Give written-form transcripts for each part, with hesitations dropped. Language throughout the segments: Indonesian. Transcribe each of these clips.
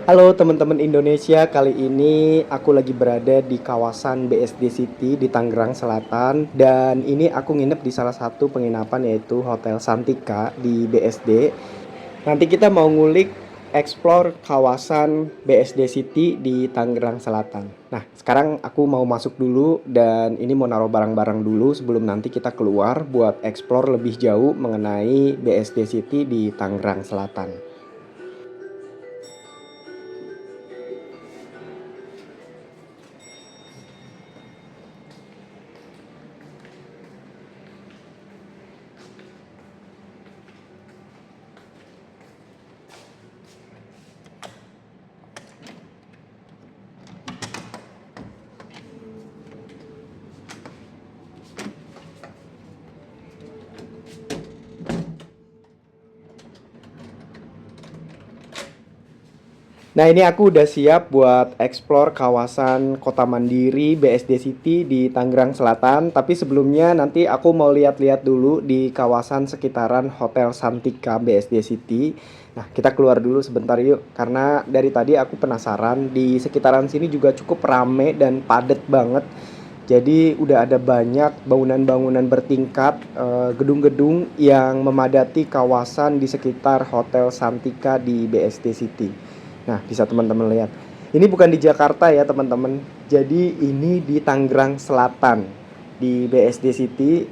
Halo teman-teman Indonesia, kali ini aku lagi berada di kawasan BSD City di Tangerang Selatan dan ini aku nginep di salah satu penginapan yaitu Hotel Santika di BSD. Nanti kita mau ngulik explore kawasan BSD City di Tangerang Selatan. Nah, sekarang aku mau masuk dulu dan ini mau naruh barang-barang dulu sebelum nanti kita keluar buat explore lebih jauh mengenai BSD City di Tangerang Selatan. Nah, ini aku udah siap buat explore kawasan Kota Mandiri BSD City di Tangerang Selatan. Tapi sebelumnya nanti aku mau lihat-lihat dulu di kawasan sekitaran Hotel Santika BSD City. Nah, kita keluar dulu sebentar yuk. Karena dari tadi aku penasaran, di sekitaran sini juga cukup rame dan padat banget. Jadi udah ada banyak bangunan-bangunan bertingkat, gedung-gedung yang memadati kawasan di sekitar Hotel Santika di BSD City. Nah, bisa teman-teman lihat. Ini bukan di Jakarta ya, teman-teman. Jadi ini di Tangerang Selatan, di BSD City.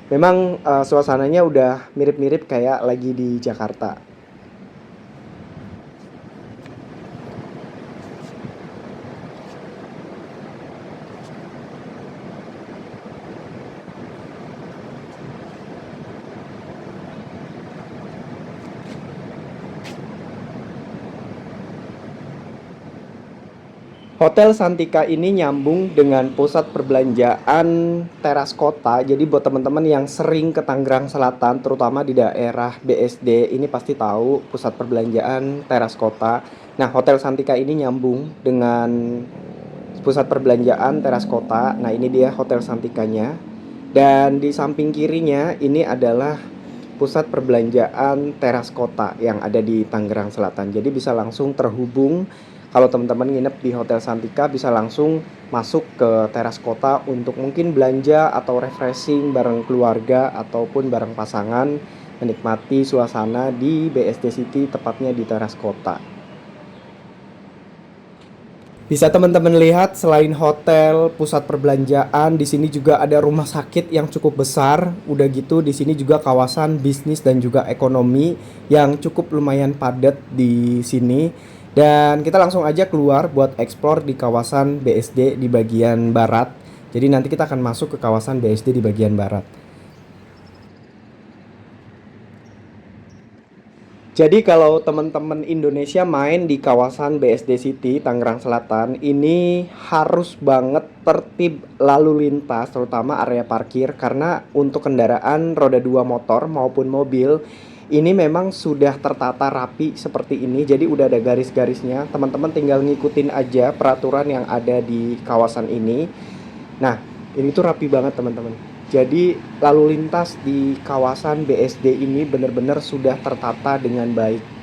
Memang suasananya udah mirip-mirip kayak lagi di Jakarta. Hotel Santika ini nyambung dengan pusat perbelanjaan teras kota. Jadi buat teman-teman yang sering ke Tangerang Selatan, terutama di daerah BSD, ini pasti tahu pusat perbelanjaan teras kota. Nah, Hotel Santika ini nyambung dengan pusat perbelanjaan teras kota. Nah, ini dia Hotel Santikanya. Dan di samping kirinya ini adalah pusat perbelanjaan teras kota yang ada di Tangerang Selatan. Jadi bisa langsung terhubung kalau teman-teman nginep di Hotel Santika bisa langsung masuk ke teras kota untuk mungkin belanja atau refreshing bareng keluarga ataupun bareng pasangan menikmati suasana di BSD City tepatnya di teras kota. Bisa teman-teman lihat selain hotel, pusat perbelanjaan, di sini juga ada rumah sakit yang cukup besar. Udah gitu di sini juga kawasan bisnis dan juga ekonomi yang cukup lumayan padat di sini. Dan kita langsung aja keluar buat explore di kawasan BSD di bagian barat. Jadi nanti kita akan masuk ke kawasan BSD di bagian barat. Jadi kalau teman-teman Indonesia main di kawasan BSD City, Tangerang Selatan, ini harus banget tertib lalu lintas, terutama area parkir, karena untuk kendaraan roda 2 motor maupun mobil, ini memang sudah tertata rapi seperti ini, jadi udah ada garis-garisnya, teman-teman tinggal ngikutin aja peraturan yang ada di kawasan ini. Nah, ini tuh rapi banget teman-teman. Jadi lalu lintas di kawasan BSD ini benar-benar sudah tertata dengan baik.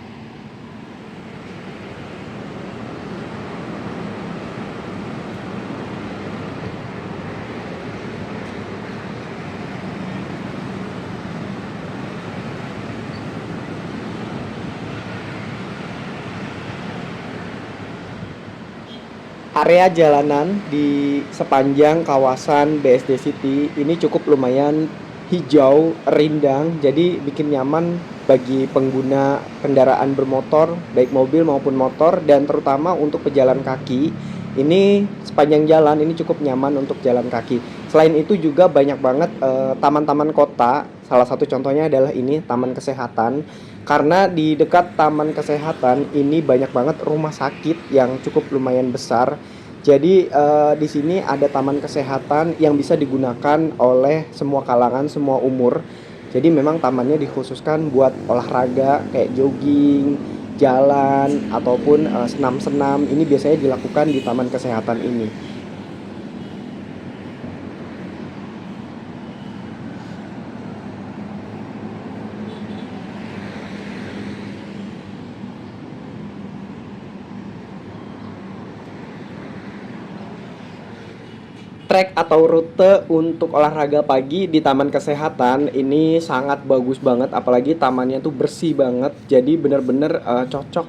Area jalanan di sepanjang kawasan BSD City ini cukup lumayan hijau, rindang, jadi bikin nyaman bagi pengguna kendaraan bermotor, baik mobil maupun motor, dan terutama untuk pejalan kaki. Ini sepanjang jalan ini cukup nyaman untuk jalan kaki. Selain itu juga banyak banget taman-taman kota. Salah satu contohnya adalah ini Taman Kesehatan. Karena di dekat Taman Kesehatan ini banyak banget rumah sakit yang cukup lumayan besar. Jadi di sini ada taman kesehatan yang bisa digunakan oleh semua kalangan, semua umur. Jadi memang tamannya dikhususkan buat olahraga kayak jogging, jalan ataupun senam-senam. Ini biasanya dilakukan di taman kesehatan ini. Trek atau rute untuk olahraga pagi di Taman Kesehatan ini sangat bagus banget, apalagi tamannya tuh bersih banget. Jadi bener-bener cocok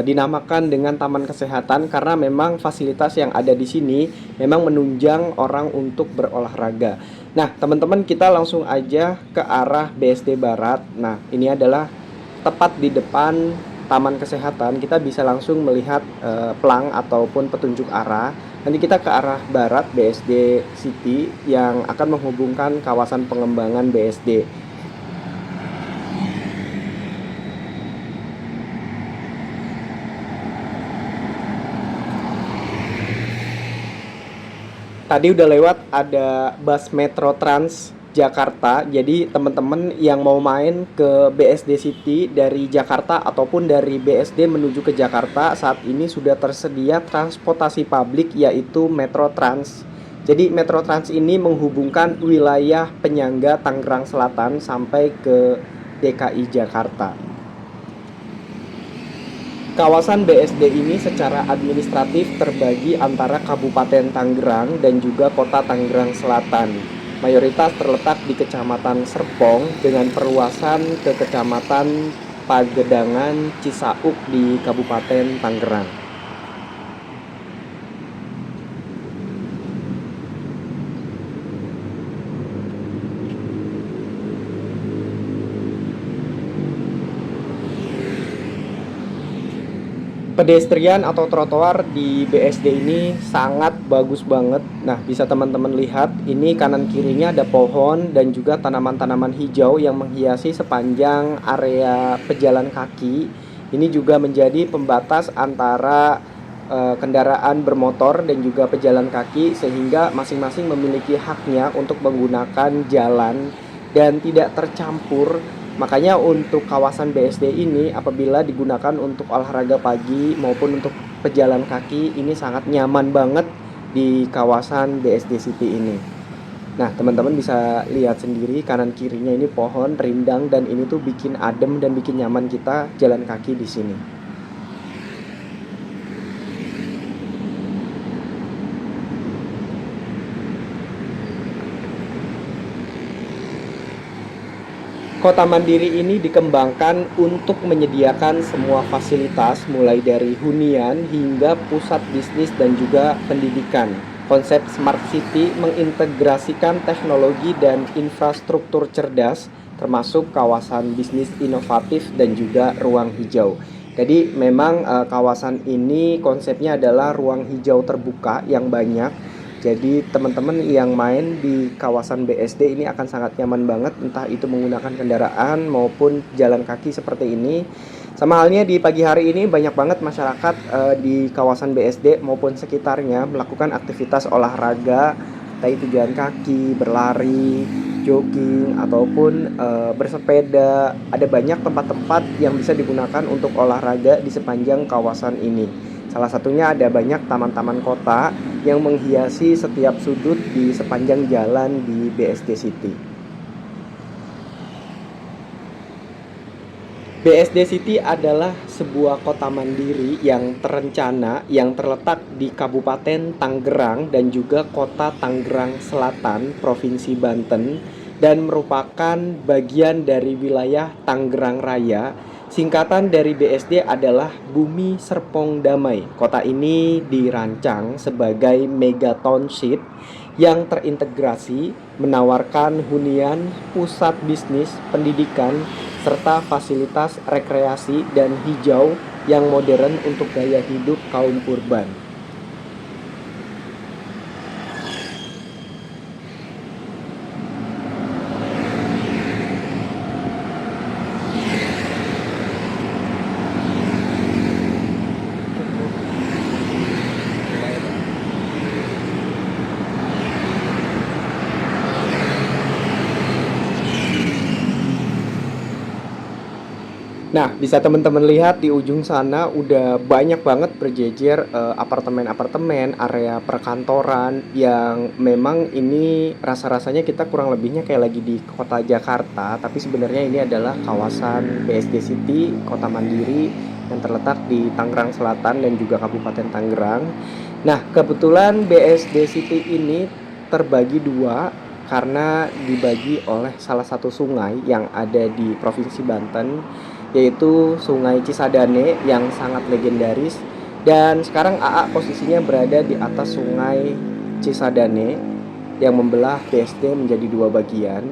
dinamakan dengan Taman Kesehatan karena memang fasilitas yang ada di sini memang menunjang orang untuk berolahraga. Nah, teman-teman, kita langsung aja ke arah BSD Barat. Nah, ini adalah tepat di depan Taman Kesehatan. Kita bisa langsung melihat pelang ataupun petunjuk arah. Nanti kita ke arah barat BSD City yang akan menghubungkan kawasan pengembangan BSD. Tadi udah lewat ada bus Metro Trans Jakarta. Jadi teman-teman yang mau main ke BSD City dari Jakarta ataupun dari BSD menuju ke Jakarta, saat ini sudah tersedia transportasi publik yaitu Metro Trans. Jadi Metro Trans ini menghubungkan wilayah penyangga Tangerang Selatan sampai ke DKI Jakarta. Kawasan BSD ini secara administratif terbagi antara Kabupaten Tangerang dan juga Kota Tangerang Selatan. Mayoritas terletak di Kecamatan Serpong dengan perluasan ke Kecamatan Pagedangan Cisauk di Kabupaten Tangerang. Pedestrian atau trotoar di BSD ini sangat bagus banget. Nah, bisa teman-teman lihat, ini kanan kirinya ada pohon dan juga tanaman-tanaman hijau yang menghiasi sepanjang area pejalan kaki. Ini juga menjadi pembatas antara kendaraan bermotor dan juga pejalan kaki, sehingga masing-masing memiliki haknya untuk menggunakan jalan dan tidak tercampur. Makanya untuk kawasan BSD ini apabila digunakan untuk olahraga pagi maupun untuk pejalan kaki ini sangat nyaman banget di kawasan BSD City ini. Nah, teman-teman bisa lihat sendiri kanan kirinya ini pohon rindang dan ini tuh bikin adem dan bikin nyaman kita jalan kaki di sini. Kota Mandiri ini dikembangkan untuk menyediakan semua fasilitas mulai dari hunian hingga pusat bisnis dan juga pendidikan. Konsep Smart City mengintegrasikan teknologi dan infrastruktur cerdas termasuk kawasan bisnis inovatif dan juga ruang hijau. Jadi memang kawasan ini konsepnya adalah ruang hijau terbuka yang banyak. Jadi teman-teman yang main di kawasan BSD ini akan sangat nyaman banget, entah itu menggunakan kendaraan maupun jalan kaki seperti ini. Sama halnya di pagi hari ini banyak banget masyarakat di kawasan BSD maupun sekitarnya melakukan aktivitas olahraga, entah itu jalan kaki, berlari, jogging ataupun bersepeda. Ada banyak tempat-tempat yang bisa digunakan untuk olahraga di sepanjang kawasan ini. Salah satunya ada banyak taman-taman kota yang menghiasi setiap sudut di sepanjang jalan di BSD City. BSD City adalah sebuah kota mandiri yang terencana yang terletak di Kabupaten Tangerang dan juga Kota Tangerang Selatan, Provinsi Banten, dan merupakan bagian dari wilayah Tangerang Raya. Singkatan dari BSD adalah Bumi Serpong Damai. Kota ini dirancang sebagai mega township yang terintegrasi, menawarkan hunian, pusat bisnis, pendidikan, serta fasilitas rekreasi dan hijau yang modern untuk gaya hidup kaum urban. Nah, bisa teman-teman lihat di ujung sana udah banyak banget berjejer apartemen-apartemen, area perkantoran yang memang ini rasa-rasanya kita kurang lebihnya kayak lagi di kota Jakarta, tapi sebenarnya ini adalah kawasan BSD City, kota mandiri yang terletak di Tangerang Selatan dan juga Kabupaten Tangerang. Nah, kebetulan BSD City ini terbagi dua karena dibagi oleh salah satu sungai yang ada di Provinsi Banten, yaitu Sungai Cisadane yang sangat legendaris. Dan sekarang AA posisinya berada di atas Sungai Cisadane yang membelah BSD menjadi dua bagian.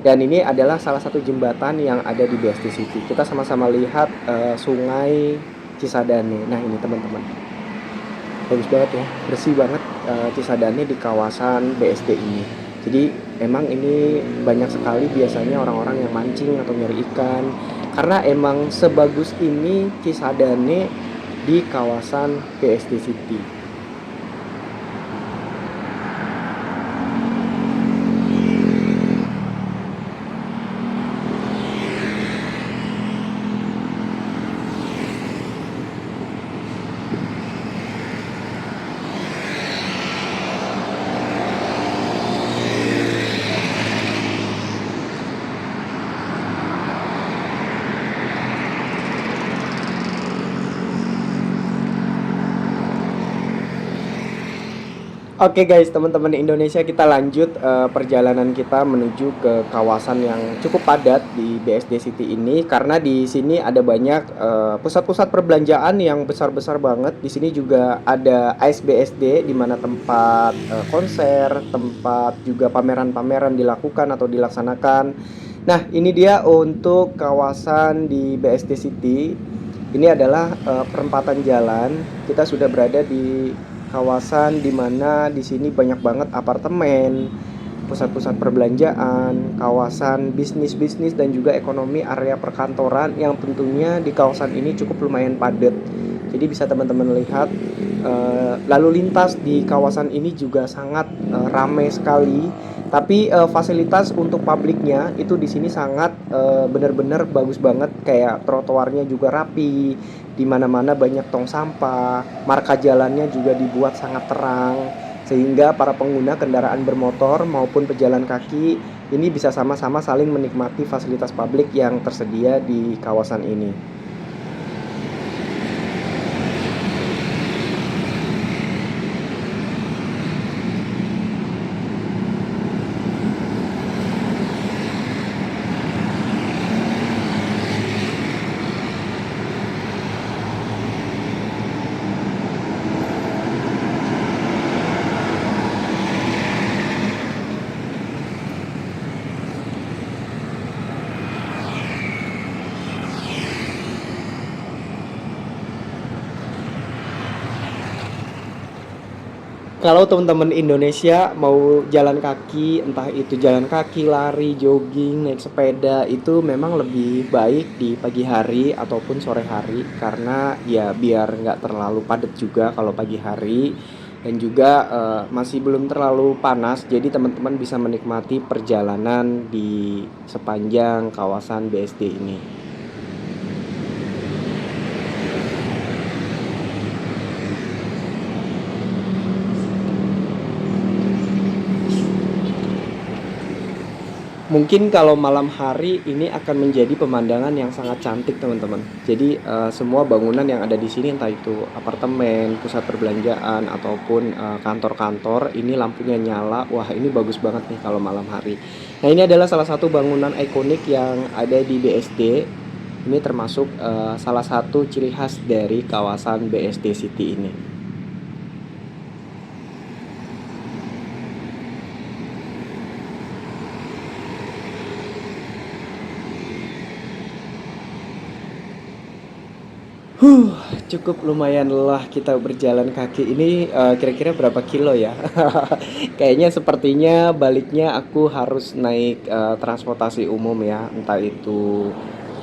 Dan ini adalah salah satu jembatan yang ada di BSD City. Kita sama-sama lihat Sungai Cisadane. Nah ini teman-teman, bagus banget ya, bersih banget Cisadane di kawasan BSD ini. Jadi emang ini banyak sekali biasanya orang-orang yang mancing atau nyari ikan, karena emang sebagus ini Cisadane di kawasan BSD City. Oke guys, teman-teman Indonesia, kita lanjut perjalanan kita menuju ke kawasan yang cukup padat di BSD City ini, karena di sini ada banyak pusat-pusat perbelanjaan yang besar-besar banget. Di sini juga ada ASBSD di mana tempat konser, tempat juga pameran-pameran dilakukan atau dilaksanakan. Nah, ini dia untuk kawasan di BSD City. Ini adalah perempatan jalan. Kita sudah berada di kawasan dimana di sini banyak banget apartemen, pusat-pusat perbelanjaan, kawasan bisnis-bisnis dan juga ekonomi area perkantoran yang tentunya di kawasan ini cukup lumayan padat. Jadi bisa teman-teman lihat lalu lintas di kawasan ini juga sangat ramai sekali. Tapi fasilitas untuk publiknya itu di sini sangat benar-benar bagus banget, kayak trotoarnya juga rapi, di mana-mana banyak tong sampah, marka jalannya juga dibuat sangat terang, sehingga para pengguna kendaraan bermotor maupun pejalan kaki ini bisa sama-sama saling menikmati fasilitas publik yang tersedia di kawasan ini. Kalau teman-teman Indonesia mau jalan kaki, entah itu jalan kaki, lari, jogging, naik sepeda, itu memang lebih baik di pagi hari ataupun sore hari, karena ya biar nggak terlalu padat juga kalau pagi hari, dan juga masih belum terlalu panas, jadi teman-teman bisa menikmati perjalanan di sepanjang kawasan BSD ini. Mungkin kalau malam hari ini akan menjadi pemandangan yang sangat cantik teman-teman. Jadi semua bangunan yang ada di sini, entah itu apartemen, pusat perbelanjaan ataupun kantor-kantor, ini lampunya nyala. Wah, ini bagus banget nih kalau malam hari. Nah, ini adalah salah satu bangunan ikonik yang ada di BSD. Ini termasuk salah satu ciri khas dari kawasan BSD City ini. Cukup lumayan lelah kita berjalan kaki ini. Kira-kira berapa kilo ya? Kayaknya sepertinya baliknya aku harus naik transportasi umum ya, entah itu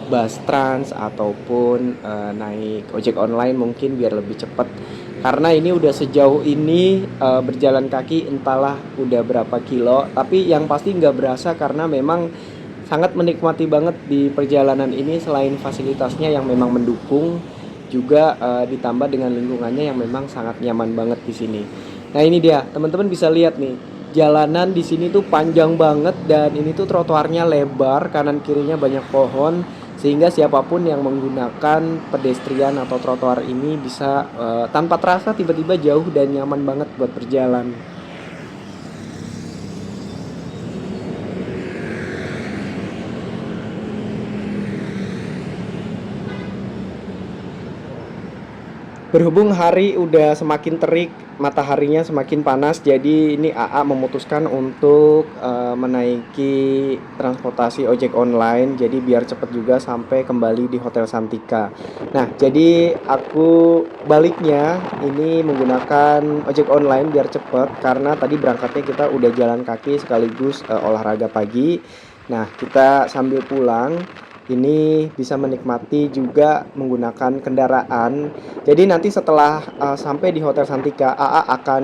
bus trans ataupun naik ojek online mungkin biar lebih cepat. Karena ini udah sejauh ini berjalan kaki entahlah udah berapa kilo, tapi yang pasti nggak berasa karena memang sangat menikmati banget di perjalanan ini. Selain fasilitasnya yang memang mendukung, juga ditambah dengan lingkungannya yang memang sangat nyaman banget di sini. Nah, ini dia, teman-teman bisa lihat nih, jalanan di sini tuh panjang banget dan ini tuh trotoarnya lebar, kanan kirinya banyak pohon, sehingga siapapun yang menggunakan pedestrian atau trotoar ini bisa tanpa terasa tiba-tiba jauh dan nyaman banget buat berjalan. Berhubung hari udah semakin terik, mataharinya semakin panas, jadi ini AA memutuskan untuk menaiki transportasi ojek online, jadi biar cepet juga sampai kembali di Hotel Santika. Nah, jadi aku baliknya ini menggunakan ojek online biar cepet, karena tadi berangkatnya kita udah jalan kaki sekaligus olahraga pagi. Nah, kita sambil pulang ini bisa menikmati juga menggunakan kendaraan. Jadi nanti setelah sampai di Hotel Santika, AA akan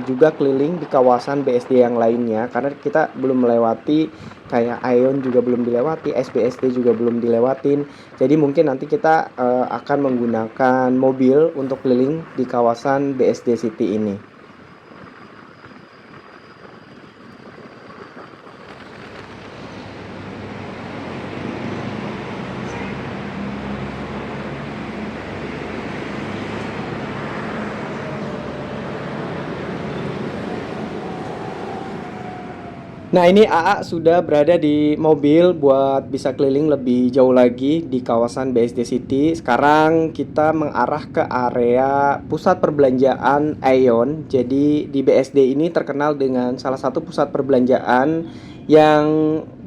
juga keliling di kawasan BSD yang lainnya karena kita belum melewati kayak Ion juga belum dilewati, SBSD juga belum dilewatin. Jadi mungkin nanti kita akan menggunakan mobil untuk keliling di kawasan BSD City ini. Nah, ini AA sudah berada di mobil buat bisa keliling lebih jauh lagi di kawasan BSD City. Sekarang kita mengarah ke area pusat perbelanjaan Aeon. Jadi di BSD ini terkenal dengan salah satu pusat perbelanjaan yang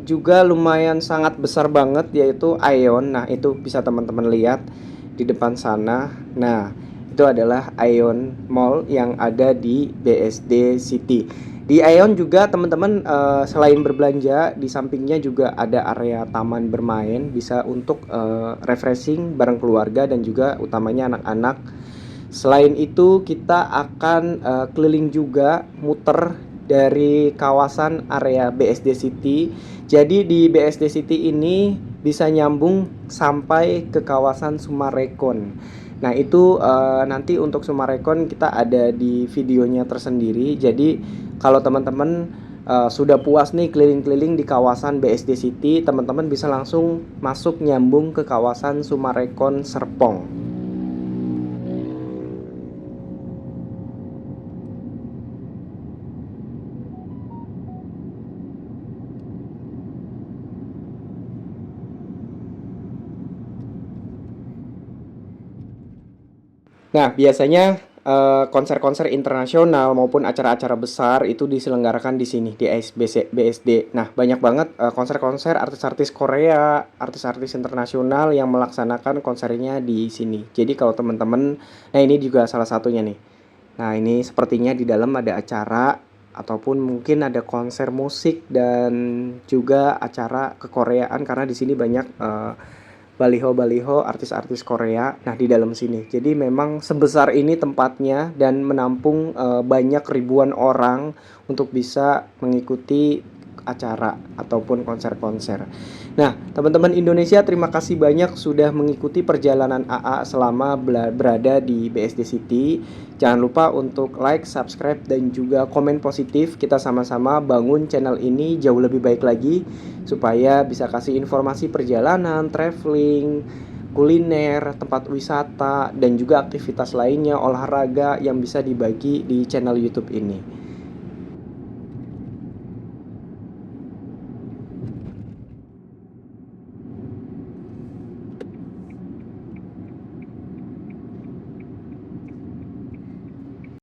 juga lumayan sangat besar banget yaitu Aeon. Nah, itu bisa teman-teman lihat di depan sana. Nah, itu adalah Aeon Mall yang ada di BSD City. Di Aeon juga teman-teman selain berbelanja di sampingnya juga ada area taman bermain bisa untuk refreshing bareng keluarga dan juga utamanya anak-anak. Selain itu kita akan keliling juga muter dari kawasan area BSD City. Jadi di BSD City ini bisa nyambung sampai ke kawasan Sumarekon. Nah, itu nanti untuk Sumarekon kita ada di videonya tersendiri. Jadi kalau teman-teman sudah puas nih keliling-keliling di kawasan BSD City, teman-teman bisa langsung masuk nyambung ke kawasan Sumarekon Serpong. Nah, biasanya konser-konser internasional maupun acara-acara besar itu diselenggarakan di sini di BSD. Nah, banyak banget konser-konser artis-artis Korea, artis-artis internasional yang melaksanakan konsernya di sini. Jadi kalau teman-teman, nah ini juga salah satunya nih. Nah, ini sepertinya di dalam ada acara ataupun mungkin ada konser musik dan juga acara kekoreaan karena di sini banyak baliho-baliho artis-artis Korea. Nah, di dalam sini. Jadi memang sebesar ini tempatnya dan menampung banyak ribuan orang untuk bisa mengikuti acara ataupun konser-konser. Nah, teman-teman Indonesia, terima kasih banyak sudah mengikuti perjalanan AA selama berada di BSD City. Jangan lupa untuk like, subscribe, dan juga komen positif. Kita sama-sama bangun channel ini jauh lebih baik lagi supaya bisa kasih informasi perjalanan, traveling, kuliner, tempat wisata, dan juga aktivitas lainnya olahraga yang bisa dibagi di channel YouTube ini.